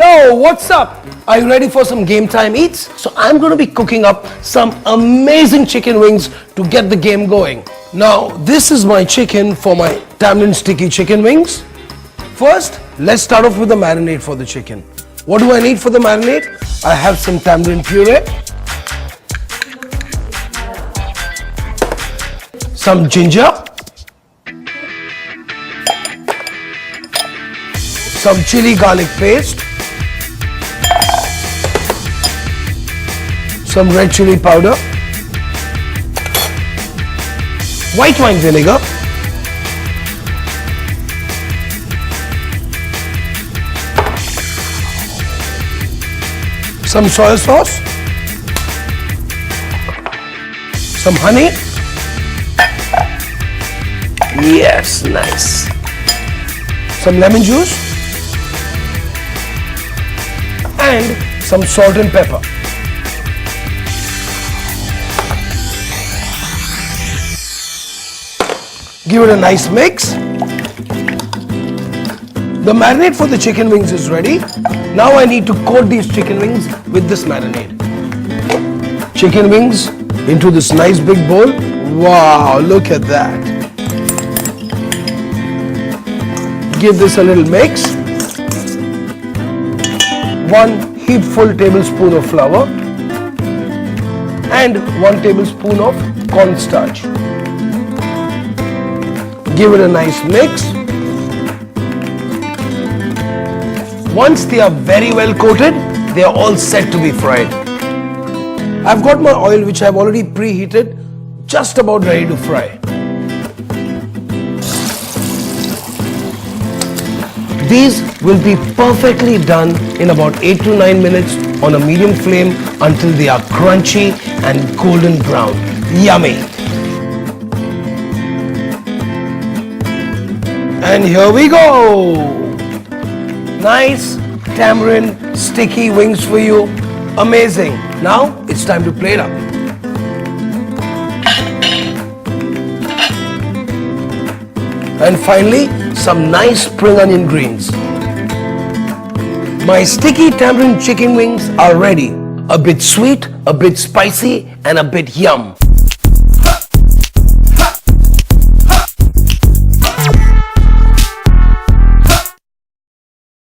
Yo, what's up? Are you ready for some game time eats? So I'm going to be cooking up some amazing chicken wings to get the game going. Now, this is my chicken for my tamarind sticky chicken wings. First, let's start off with the marinade for the chicken. What do I need for the marinade? I have some tamarind puree, some ginger, some chili garlic paste, some red chili powder, white wine vinegar, some soy sauce, some honey. Yes, nice. Some lemon juice and some salt and pepper. Give it a nice mix. The marinade for the chicken wings is ready. Now I need to coat these chicken wings with this marinade. Chicken wings into this nice big bowl. Wow, look at that. Give this a little mix. 1 heapful tablespoon of flour and 1 tablespoon of cornstarch. Give it a nice mix. Once they are very well coated, they are all set to be fried. I've got my oil which I've already preheated, just about ready to fry. These will be perfectly done in about 8 to 9 minutes on a medium flame until they are crunchy and golden brown. Yummy! And here we go! Nice tamarind sticky wings for you. Amazing! Now it's time to plate up. And finally, some nice spring onion greens. My sticky tamarind chicken wings are ready. A bit sweet, a bit spicy, and a bit yum.